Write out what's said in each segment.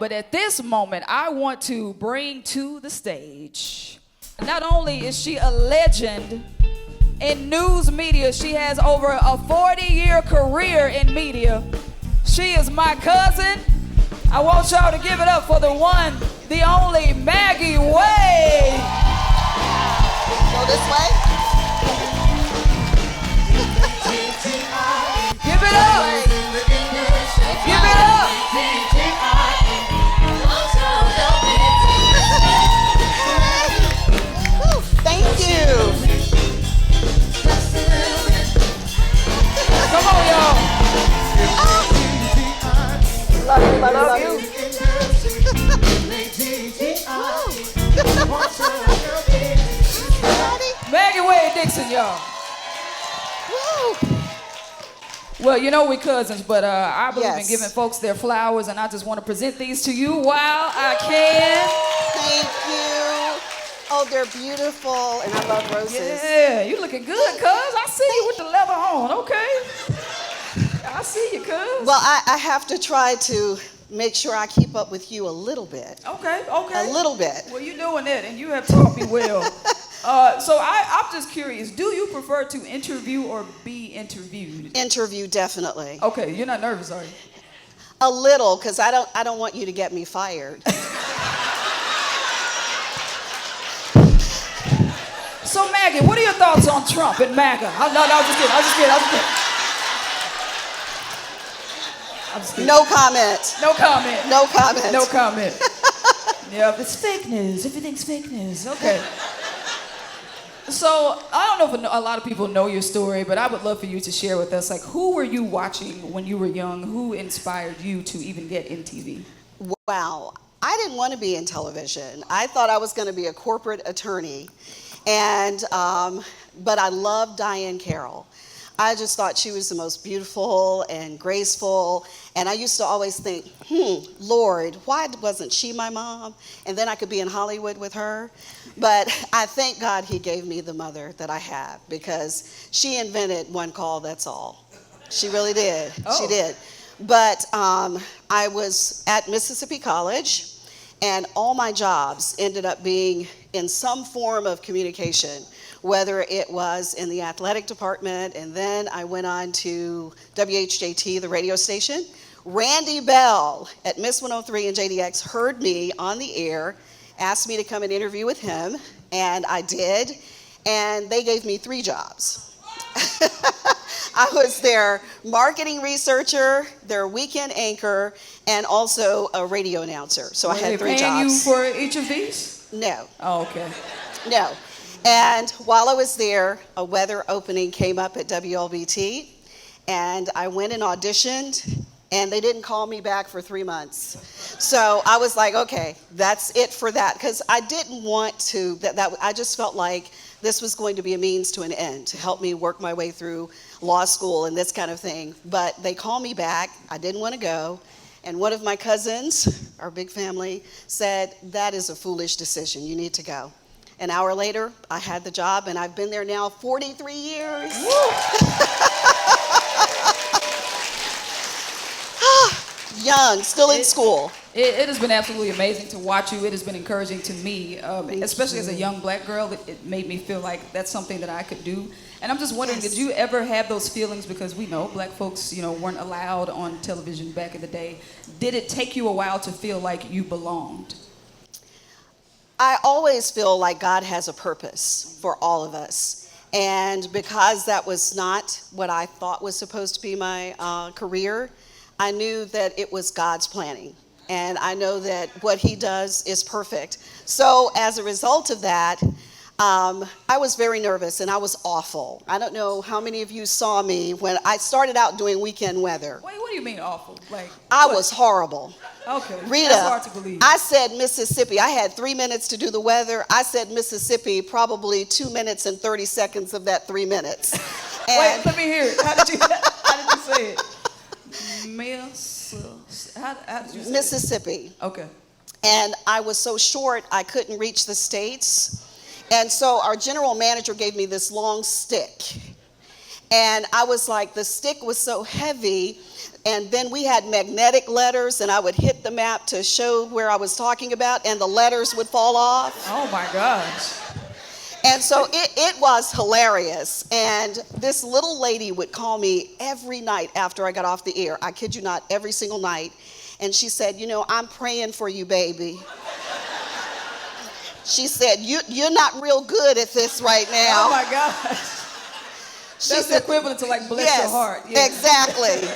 But at this moment, I want to bring to the stage, not only is she a legend in news media, she has over a 40-year career in media. She is my cousin. I want y'all to give it up for the one, the only Maggie Wade. Go this way. Give it up. Give it up. Thank you. Come on, y'all. Love you. Maggie Wade Dixon, y'all. Woo. Well, you know we cousins, but I believe in Yes. giving folks their flowers, and I just want to present these to you while I can. Thank you. Oh, they're beautiful, and I love roses. Yeah, you looking good, cuz. I see you with the leather on, okay? I see you, cuz. Well, I have to try to make sure I keep up with you a little bit. Okay. A little bit. Well, you're doing that, and you have taught me well. So I'm just curious, do you prefer to interview or be interviewed? Interview, definitely. Okay, you're not nervous, are you? A little, because I don't want you to get me fired. So Maggie, what are your thoughts on Trump and MAGA? No, I'm just kidding. No comment. No comment. No comment. No comment. Yeah, it's fake news. Everything's fake news. Okay. So I don't know if a lot of people know your story, but I would love for you to share with us, like, who were you watching when you were young? Who inspired you to even get in TV? Wow. I didn't want to be in television. I thought I was going to be a corporate attorney. And, but I loved Diane Carroll. I just thought she was the most beautiful and graceful. And I used to always think, Lord, why wasn't she my mom? And then I could be in Hollywood with her. But I thank God he gave me the mother that I have, because she invented one call, that's all. She really did. Oh. She did. But I was at Mississippi College, and all my jobs ended up being in some form of communication, whether it was in the athletic department, and then I went on to WHJT, the radio station. Randy Bell at Miss 103 and JDX heard me on the air, asked me to come and interview with him, and I did, and they gave me 3 jobs. I was their marketing researcher, their weekend anchor, and also a radio announcer. So I had 3 jobs. Were they paying you for each of these? No. Oh, okay. No. And while I was there, a weather opening came up at WLBT, and I went and auditioned, and they didn't call me back for 3 months. So I was like, okay, that's it for that, because I didn't want to, I just felt like this was going to be a means to an end, to help me work my way through law school and this kind of thing. But they called me back, I didn't want to go, and one of my cousins, our big family, said, that is a foolish decision, you need to go. An hour later, I had the job, and I've been there now 43 years. Young, still in school. It has been absolutely amazing to watch you. It has been encouraging to me, especially as a young black girl. It made me feel like that's something that I could do. And I'm just wondering, did you ever have those feelings? Because we know black folks, weren't allowed on television back in the day. Did it take you a while to feel like you belonged? I always feel like God has a purpose for all of us. And because that was not what I thought was supposed to be my career, I knew that it was God's planning. And I know that what he does is perfect. So as a result of that, I was very nervous, and I was awful. I don't know how many of you saw me when I started out doing weekend weather. Wait, what do you mean awful? I was horrible. Okay, Rita, that's hard to believe. I said Mississippi. I had 3 minutes to do the weather. I said Mississippi probably 2 minutes and 30 seconds of that 3 minutes. Wait, let me hear it. How did you say it? How did you say Mississippi. it? Okay. And I was so short, I couldn't reach the States. And so our general manager gave me this long stick. And I was like, the stick was so heavy. And then we had magnetic letters, and I would hit the map to show where I was talking about, and the letters would fall off. Oh my gosh. And so it was hilarious. And this little lady would call me every night after I got off the air. I kid you not, every single night. And she said, I'm praying for you, baby. She said, you're not real good at this right now. Oh my gosh. That's the equivalent to like bless your heart. Yeah. Exactly.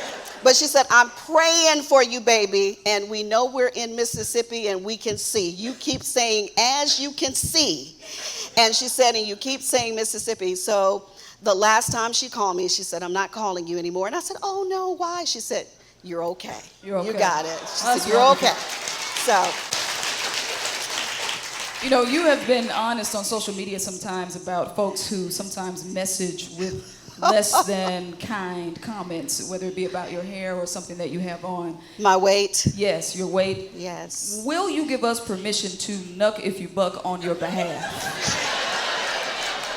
But she said, I'm praying for you, baby. And we know we're in Mississippi and we can see. You keep saying, as you can see. And she said, and you keep saying Mississippi. So the last time she called me, she said, I'm not calling you anymore. And I said, oh, no, why? She said, you're okay. You're okay. You got it. She said, you're wonderful. okay. So. You have been honest on social media sometimes about folks who sometimes message with less than kind comments, whether it be about your hair or something that you have on. My weight. Yes, your weight. Yes. Will you give us permission to nuck if you buck on your behalf?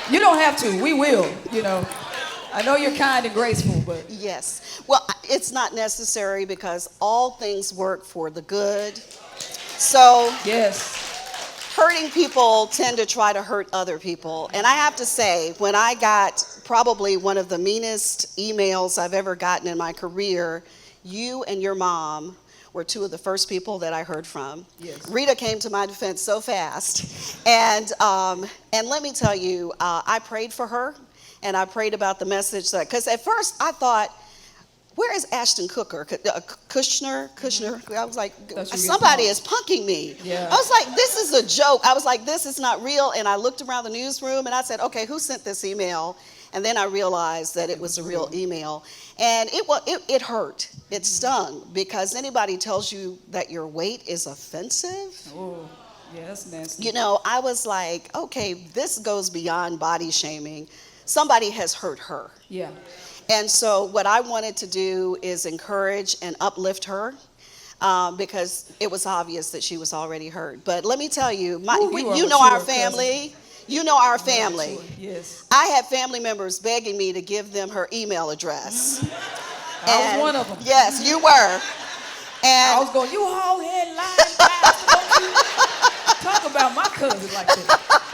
You don't have to. We will, I know you're kind and graceful, but. Yes. Well, it's not necessary because all things work for the good. So. Yes. Hurting people tend to try to hurt other people. And I have to say, when I got probably one of the meanest emails I've ever gotten in my career, you and your mom were two of the first people that I heard from. Yes. Rita came to my defense so fast. And let me tell you, I prayed for her, and I prayed about the message. Because at first I thought, where is Ashton Kushner? I was like, somebody is punking me. Yeah. I was like, this is a joke. I was like, this is not real. And I looked around the newsroom and I said, okay, who sent this email? And then I realized that it was a real email. And it hurt. It stung because anybody tells you that your weight is offensive. Oh, yeah, that's nasty. I was like, okay, this goes beyond body shaming. Somebody has hurt her. Yeah. And so what I wanted to do is encourage and uplift her because it was obvious that she was already hurt. But let me tell you, you know our family. You know our family. Yes. I had family members begging me to give them her email address. I was one of them. Yes, you were. And I was going, you all head lying bastard. Don't you talk about my cousin like that.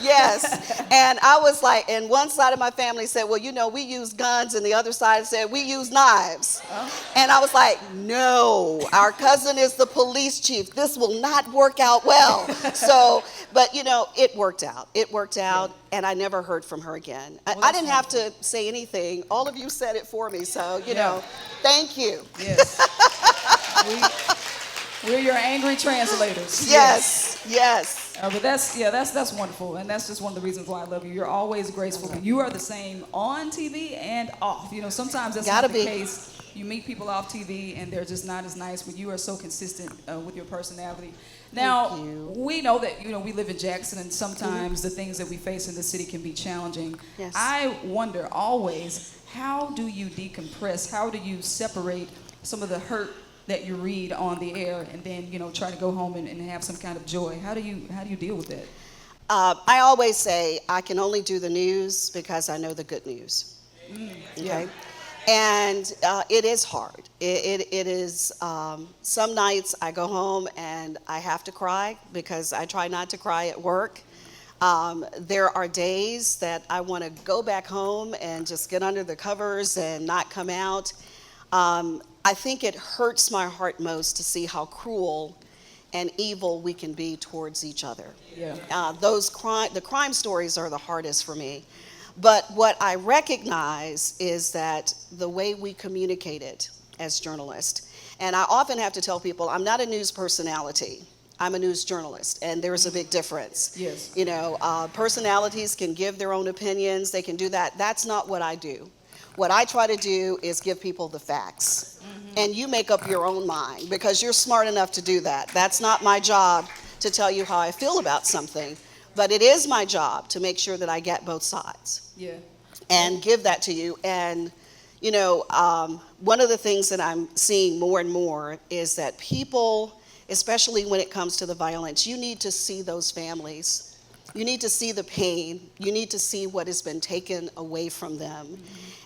Yes. And I was like, and one side of my family said, well, we use guns, and the other side said, we use knives. And I was like, no, our cousin is the police chief. This will not work out well. So, but it worked out. It worked out, and I never heard from her again. I didn't have to say anything. All of you said it for me, so, thank you. Yes. We're your angry translators. Yes. But that's wonderful, and that's just one of the reasons why I love you. You're always graceful. You are the same on TV and off. Sometimes that's not the case. You meet people off TV and they're just not as nice, but you are so consistent with your personality. Now, we know that we live in Jackson, and sometimes the things that we face in the city can be challenging. Yes. I wonder always, how do you decompress? How do you separate some of the hurt that you read on the air and then try to go home and have some kind of joy? How do you deal with that? I always say I can only do the news because I know the good news. Okay, and it is hard. It is. Some nights I go home and I have to cry because I try not to cry at work. There are days that I want to go back home and just get under the covers and not come out. I think it hurts my heart most to see how cruel and evil we can be towards each other. Yeah. The crime stories are the hardest for me. But what I recognize is that the way we communicate it as journalists, and I often have to tell people, I'm not a news personality. I'm a news journalist, and there's a big difference. Yes. Personalities can give their own opinions. They can do that. That's not what I do. What I try to do is give people the facts. And you make up your own mind because you're smart enough to do that. That's not my job to tell you how I feel about something, but it is my job to make sure that I get both sides. Yeah. And give that to you. And, one of the things that I'm seeing more and more is that people, especially when it comes to the violence, you need to see those families. You need to see the pain. You need to see what has been taken away from them.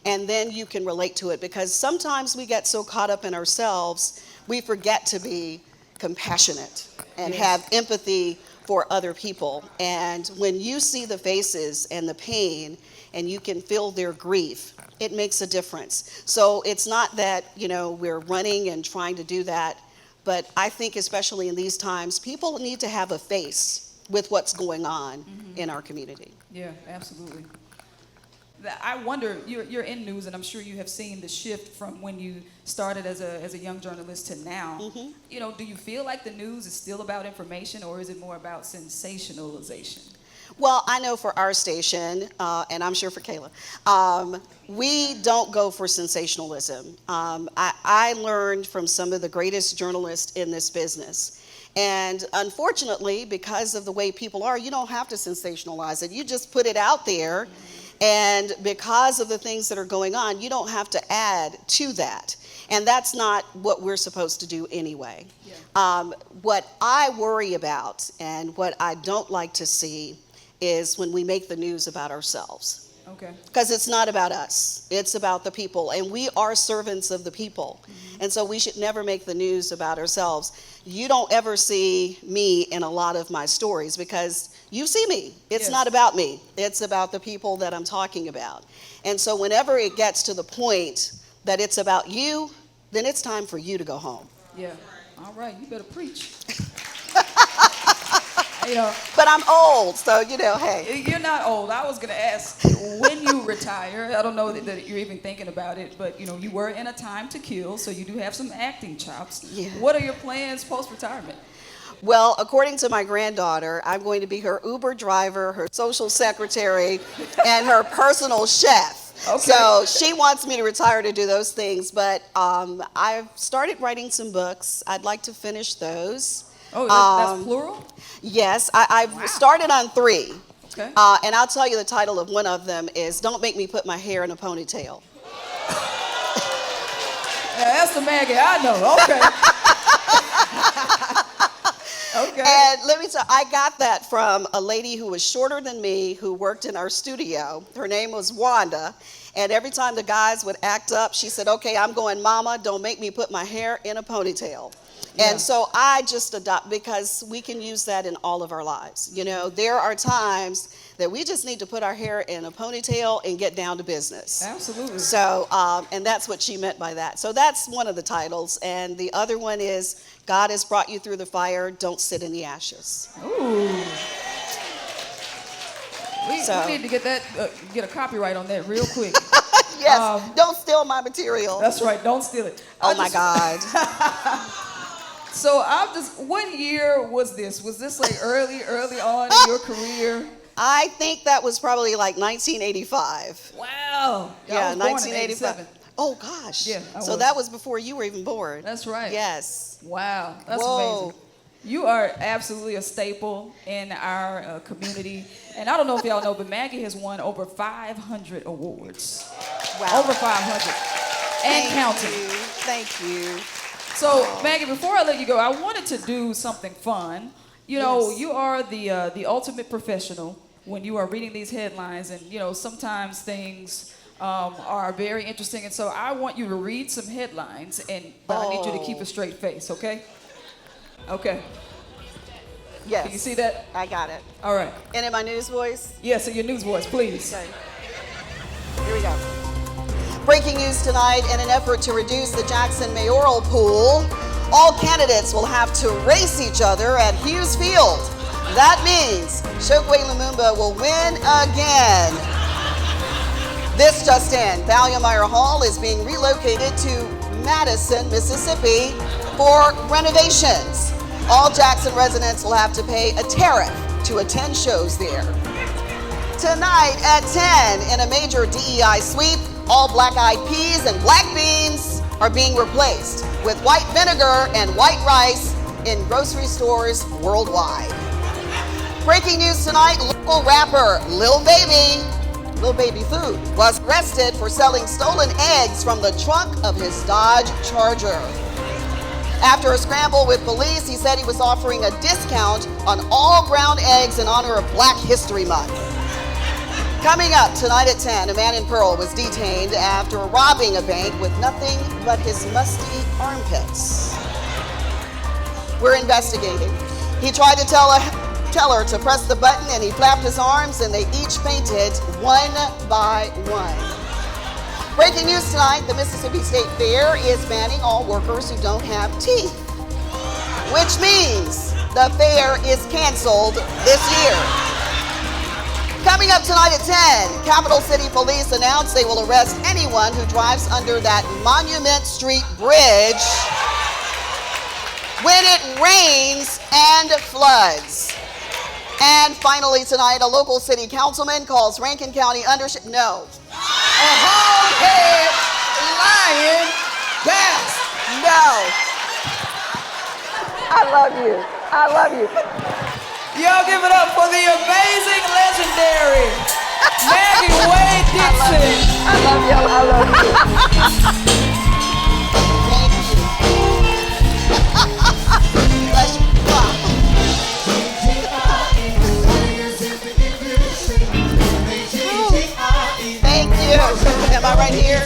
And then you can relate to it, because sometimes we get so caught up in ourselves, we forget to be compassionate and have empathy for other people. And when you see the faces and the pain and you can feel their grief, it makes a difference. So it's not that, we're running and trying to do that, but I think especially in these times, people need to have a face with what's going on in our community. Yeah, absolutely. I wonder, you're in news, and I'm sure you have seen the shift from when you started as a young journalist to now. Do you feel like the news is still about information, or is it more about sensationalization? Well, I know for our station, and I'm sure for Kayla, we don't go for sensationalism. I learned from some of the greatest journalists in this business. And unfortunately, because of the way people are, you don't have to sensationalize it. You just put it out there. And because of the things that are going on, you don't have to add to that. And that's not what we're supposed to do anyway. What I worry about and what I don't like to see is when we make the news about ourselves. Okay. Because it's not about us. It's about the people. And we are servants of the people. And so we should never make the news about ourselves. You don't ever see me in a lot of my stories because you see me. It's not about me. It's about the people that I'm talking about. And so whenever it gets to the point that it's about you, then it's time for you to go home. Yeah. All right. You better preach. But I'm old, so hey. You're not old. I was going to ask when you retire. I don't know that you're even thinking about it, but you were in A Time to Kill, so you do have some acting chops. Yeah. What are your plans post-retirement? Well, according to my granddaughter, I'm going to be her Uber driver, her social secretary, and her personal chef. Okay. So she wants me to retire to do those things, but I've started writing some books. I'd like to finish those. Oh, that's plural? Yes, I've started on 3. Okay. And I'll tell you the title of one of them is Don't Make Me Put My Hair in a Ponytail. Yeah, that's the Maggie I know. Okay. Okay. And let me tell you, I got that from a lady who was shorter than me who worked in our studio. Her name was Wanda. And every time the guys would act up, she said, okay, I'm going, Mama, don't make me put my hair in a ponytail. Yeah. And so I just adopt, because we can use that in all of our lives. There are times that we just need to put our hair in a ponytail and get down to business. Absolutely. So, and that's what she meant by that. So that's one of the titles. And the other one is God has brought you through the fire, don't sit in the ashes. Ooh. We need to get a copyright on that real quick. Yes, don't steal my material. That's right, don't steal it. Oh my God. So what year was this? Was this like early on in your career? I think that was probably like 1985. Wow. Yeah, I was born in 1985. 87. Oh gosh. Yeah. So that was before you were even born. That's right. Yes. Wow. That's Whoa. amazing. You are absolutely a staple in our community. And I don't know if y'all know, but Maggie has won over 500 awards. Wow. Over 500. And counting. Thank you. So, Maggie, before I let you go, I wanted to do something fun. Yes. You are the ultimate professional when you are reading these headlines, and sometimes things are very interesting. And so I want you to read some headlines, but I need you to keep a straight face, okay? Okay. Yes. Can you see that? I got it. All right. And in my news voice? Yes, in your news voice, please. Okay. Here we go. Breaking news tonight, in an effort to reduce the Jackson mayoral pool, all candidates will have to race each other at Hughes Field. That means Chokwe Lumumba will win again. This just in, Thalia Hall is being relocated to Madison, Mississippi for renovations. All Jackson residents will have to pay a tariff to attend shows there. Tonight at 10, in a major DEI sweep, all black-eyed peas and black beans are being replaced with white vinegar and white rice in grocery stores worldwide. Breaking news tonight, local rapper Lil Baby Food, was arrested for selling stolen eggs from the trunk of his Dodge Charger. After a scramble with police, he said he was offering a discount on all ground eggs in honor of Black History Month. Coming up tonight at 10, a man in Pearl was detained after robbing a bank with nothing but his musty armpits. We're investigating. He tried to tell her to press the button, and he flapped his arms, and they each fainted one by one. Breaking news tonight, the Mississippi State Fair is banning all workers who don't have teeth, which means the fair is canceled this year. Coming up tonight at 10, Capital City Police announced they will arrest anyone who drives under that Monument Street Bridge when it rains and floods. And finally tonight, a local city councilman calls Rankin County no. A hog-head lion bass. No. I love you. I love you. Y'all give it up for the amazing, legendary Maggie Wade Dixon. I love you. I love you. Thank you. Bless you. Thank you. Am I right here?